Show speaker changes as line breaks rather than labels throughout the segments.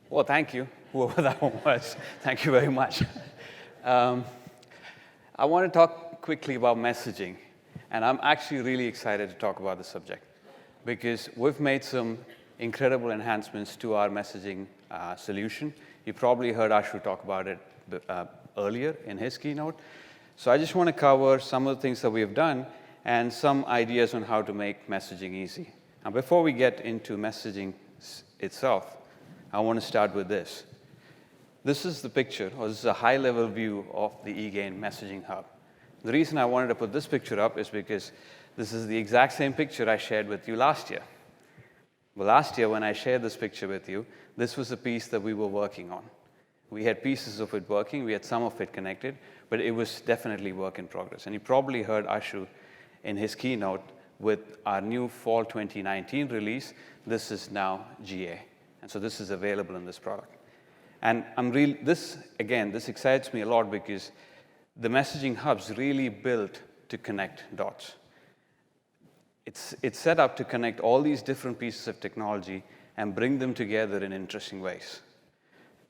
Well, thank you, whoever that one was. Thank you very much. Um, I want to talk quickly about messaging, and I'm actually really excited to talk about the subject because we've made some incredible enhancements to our messaging solution. You probably heard Ashu talk about it earlier in his keynote. So I just want to cover some of the things that we have done and some ideas on how to make messaging easy. Now, before we get into messaging itself, I want to start with this. This is the picture, or this is a high-level view of the eGain messaging hub. The reason I wanted to put this picture up is because this is the exact same picture I shared with you last year. Well, last year when I shared this picture with you, this was a piece that we were working on. We had pieces of it working, we had some of it connected, but it was definitely work in progress. And you probably heard Ashu in his keynote with our new fall 2019 release. This is now GA. And so this is available in this product. And this excites me a lot because the messaging hub's really built to connect dots. It's set up to connect all these different pieces of technology and bring them together in interesting ways.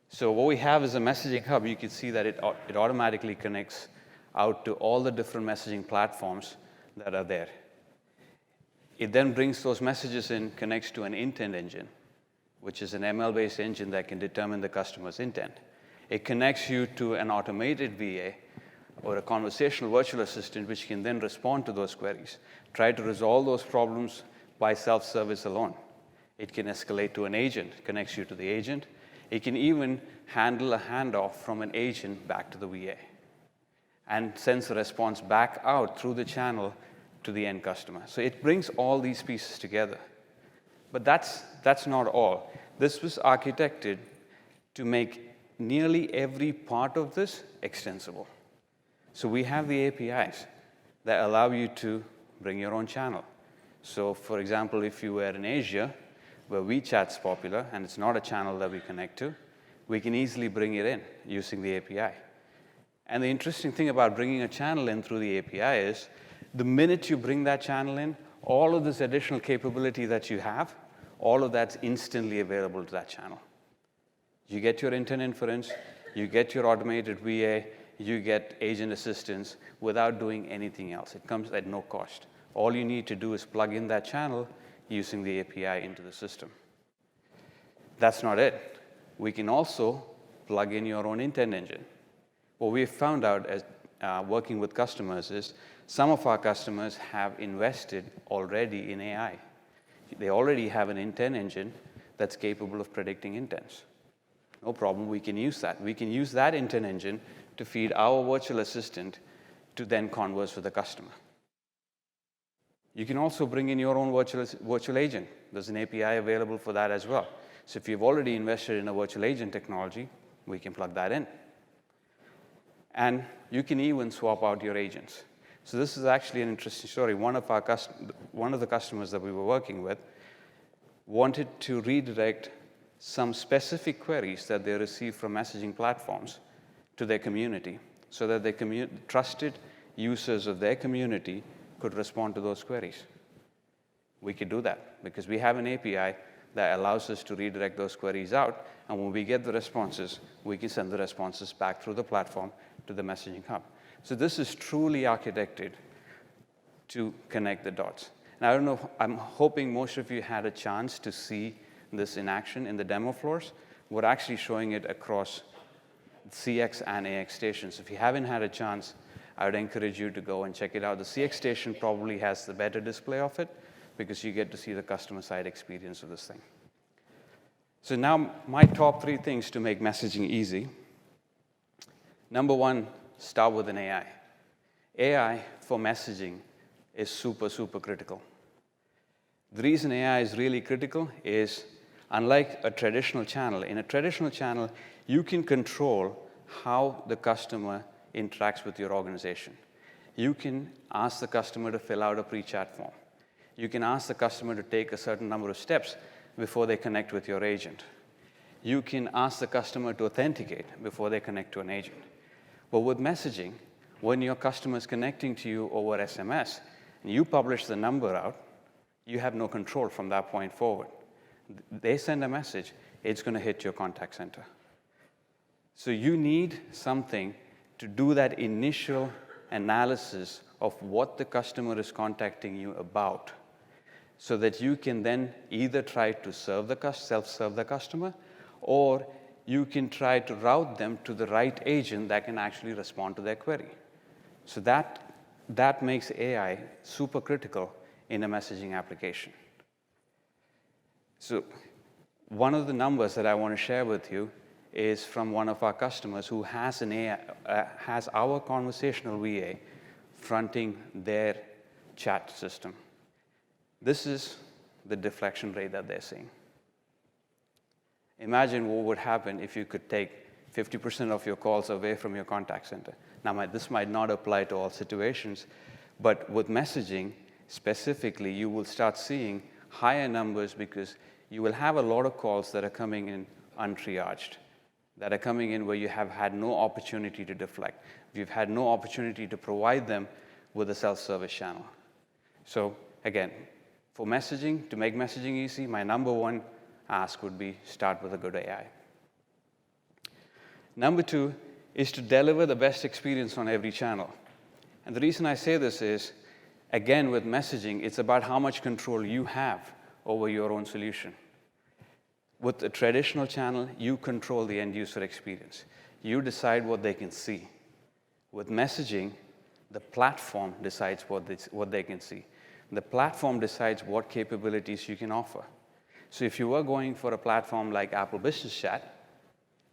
So what we have is a messaging hub. You can see that it automatically connects out to all the different messaging platforms that are there. It then brings those messages in, connects to an intent engine, which is an ML-based engine that can determine the customer's intent. It connects you to an automated VA or a conversational virtual assistant, which can then respond to those queries, try to resolve those problems by self-service alone. It can escalate to an agent, connects you to the agent. It can even handle a handoff from an agent back to the VA and sends a response back out through the channel to the end customer. So it brings all these pieces together. But that's not all. This was architected to make nearly every part of this extensible. So we have the APIs that allow you to bring your own channel. So for example, if you were in Asia, where WeChat's popular, and it's not a channel that we connect to, we can easily bring it in using the API. And the interesting thing about bringing a channel in through the API is the minute you bring that channel in, all of this additional capability that you have, all of that's instantly available to that channel. You get your intent inference, you get your automated VA, you get agent assistance without doing anything else. It comes at no cost. All you need to do is plug in that channel using the API into the system. That's not it. We can also plug in your own intent engine. What we've found out as working with customers is some of our customers have invested already in AI. They already have an intent engine that's capable of predicting intents. No problem, we can use that. We can use that intent engine to feed our virtual assistant to then converse with the customer. You can also bring in your own virtual agent. There's an API available for that as well. So if you've already invested in a virtual agent technology, we can plug that in. And you can even swap out your agents. So this is actually an interesting story. One of the customers that we were working with wanted to redirect some specific queries that they received from messaging platforms to their community so that their trusted users of their community could respond to those queries. We could do that because we have an API that allows us to redirect those queries out, and when we get the responses, we can send the responses back through the platform to the messaging hub. So this is truly architected to connect the dots. And I don't know, I'm hoping most of you had a chance to see this in action in the demo floors. We're actually showing it across CX and AX stations. If you haven't had a chance, I would encourage you to go and check it out. The CX station probably has the better display of it because you get to see the customer side experience of this thing. So now my top 3 things to make messaging easy. Number 1, start with an AI. AI for messaging is super, super critical. The reason AI is really critical is unlike a traditional channel, in a traditional channel, you can control how the customer interacts with your organization. You can ask the customer to fill out a pre-chat form. You can ask the customer to take a certain number of steps before they connect with your agent. You can ask the customer to authenticate before they connect to an agent. But with messaging, when your customer is connecting to you over SMS, and you publish the number out, you have no control from that point forward. They send a message, it's going to hit your contact center. So you need something to do that initial analysis of what the customer is contacting you about, so that you can then either try to self-serve the customer, or you can try to route them to the right agent that can actually respond to their query. So that makes AI super critical in a messaging application. So one of the numbers that I want to share with you is from one of our customers who has has our conversational VA fronting their chat system. This is the deflection rate that they're seeing. Imagine what would happen if you could take 50% of your calls away from your contact center. Now, this might not apply to all situations, but with messaging specifically, you will start seeing higher numbers because you will have a lot of calls that are coming in untriaged, that are coming in where you have had no opportunity to deflect. You've had no opportunity to provide them with a self-service channel. So again, for messaging, to make messaging easy, my number one ask would be start with a good AI. Number two is to deliver the best experience on every channel. And the reason I say this is, again, with messaging, it's about how much control you have over your own solution. With a traditional channel, you control the end user experience. You decide what they can see. With messaging, the platform decides what they can see. The platform decides what capabilities you can offer. So if you were going for a platform like Apple Business Chat,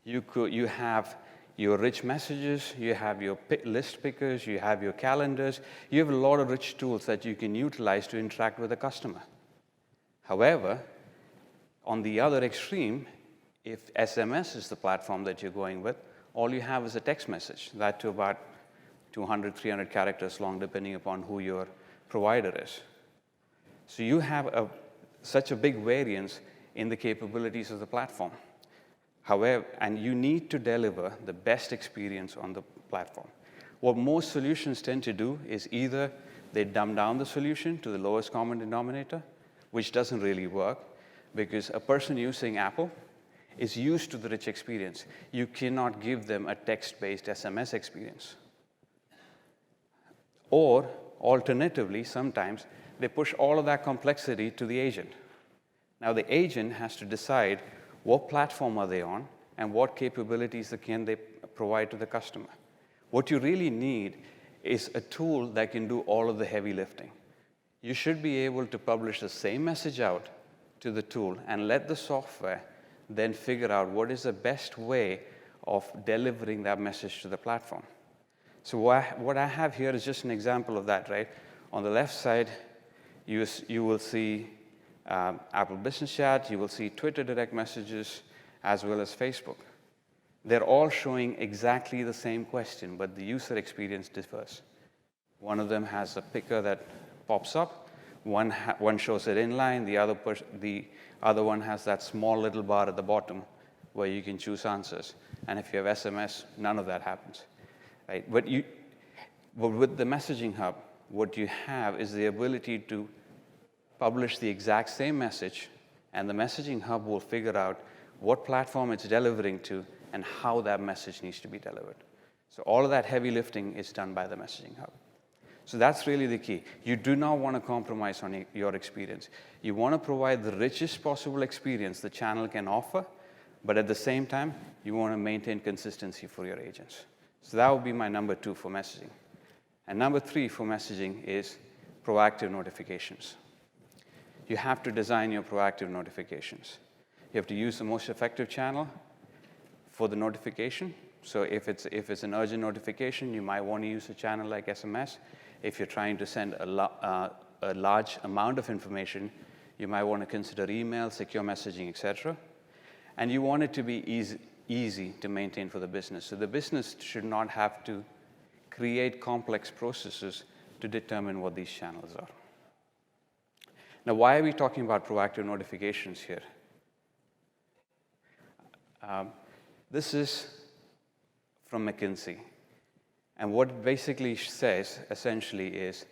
you have your rich messages, you have your list pickers, you have your calendars, you have a lot of rich tools that you can utilize to interact with the customer. However, on the other extreme, if SMS is the platform that you're going with, all you have is a text message, that to about 200, 300 characters long, depending upon who your provider is. So you have such a big variance in the capabilities of the platform. However, and you need to deliver the best experience on the platform. What most solutions tend to do is either they dumb down the solution to the lowest common denominator, which doesn't really work, because a person using Apple is used to the rich experience. You cannot give them a text-based SMS experience. Or, alternatively, sometimes they push all of that complexity to the agent. Now, the agent has to decide what platform are they on and what capabilities can they provide to the customer. What you really need is a tool that can do all of the heavy lifting. You should be able to publish the same message out to the tool and let the software then figure out what is the best way of delivering that message to the platform. So what I have here is just an example of that, right? On the left side, you will see Apple Business Chat, you will see Twitter direct messages, as well as Facebook. They're all showing exactly the same question, but the user experience differs. One of them has a picker that pops up, one shows it inline, the other one has that small little bar at the bottom where you can choose answers. And if you have SMS, none of that happens. Right? But with the Messaging Hub, what you have is the ability to publish the exact same message, and the Messaging Hub will figure out what platform it's delivering to and how that message needs to be delivered. So all of that heavy lifting is done by the Messaging Hub. So that's really the key. You do not want to compromise on your experience. You want to provide the richest possible experience the channel can offer, but at the same time, you want to maintain consistency for your agents. So that would be my number 2 for messaging. And number 3 for messaging is proactive notifications. You have to design your proactive notifications. You have to use the most effective channel for the notification. So if it's an urgent notification, you might want to use a channel like SMS. If you're trying to send a large amount of information, you might want to consider email, secure messaging, etc. And you want it to be easy to maintain for the business. So the business should not have to create complex processes to determine what these channels are. Now, why are we talking about proactive notifications here? This is from McKinsey. And what it basically says, essentially, is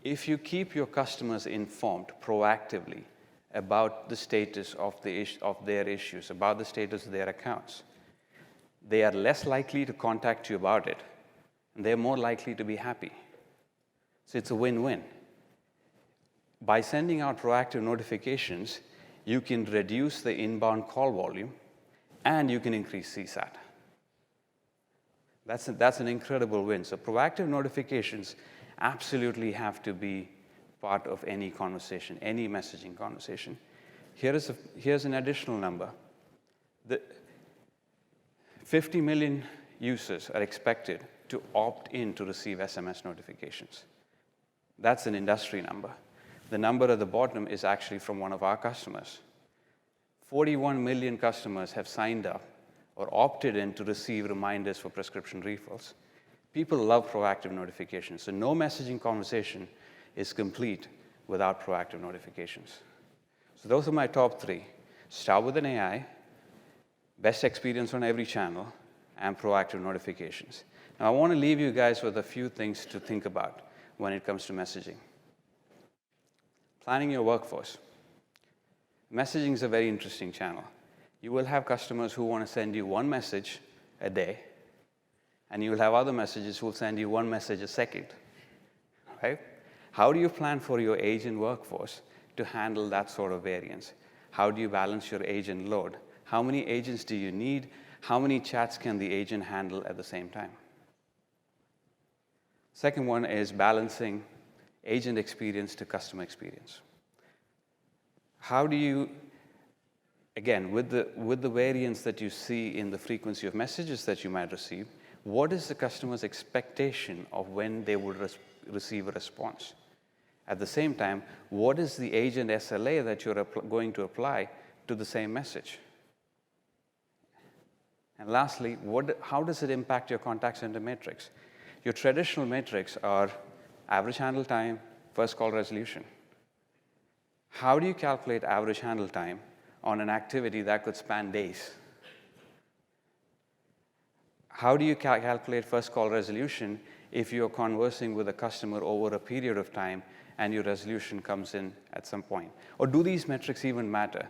if you keep your customers informed proactively about the status of their issues, about the status of their accounts, they are less likely to contact you about it, and they're more likely to be happy. So it's a win-win. By sending out proactive notifications, you can reduce the inbound call volume, and you can increase CSAT. That's an incredible win. So proactive notifications absolutely have to be part of any conversation, any messaging conversation. Here's an additional number. 50 million users are expected to opt in to receive SMS notifications. That's an industry number. The number at the bottom is actually from one of our customers. 41 million customers have signed up or opted in to receive reminders for prescription refills. People love proactive notifications, so no messaging conversation is complete without proactive notifications. So those are my top 3. Start with an AI, best experience on every channel, and proactive notifications. Now, I want to leave you guys with a few things to think about when it comes to messaging. Planning your workforce. Messaging is a very interesting channel. You will have customers who want to send you one message a day, and you will have other messages who will send you one message a second, right? How do you plan for your agent workforce to handle that sort of variance? How do you balance your agent load? How many agents do you need? How many chats can the agent handle at the same time? Second one is balancing agent experience to customer experience. How do you, again, with the variance that you see in the frequency of messages that you might receive, what is the customer's expectation of when they would receive a response? At the same time, what is the agent SLA that you're going to apply to the same message? And lastly, how does it impact your contact center metrics? Your traditional metrics are average handle time, first call resolution. How do you calculate average handle time on an activity that could span days? How do you calculate first call resolution if you're conversing with a customer over a period of time and your resolution comes in at some point? Or do these metrics even matter?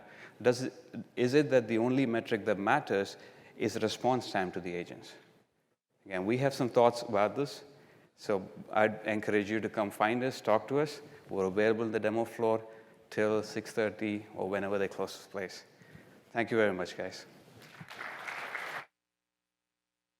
Is it that the only metric that matters is response time to the agents? Again, we have some thoughts about this, so I'd encourage you to come find us, talk to us. We're available in the demo floor till 6:30 or whenever they close this place. Thank you very much, guys.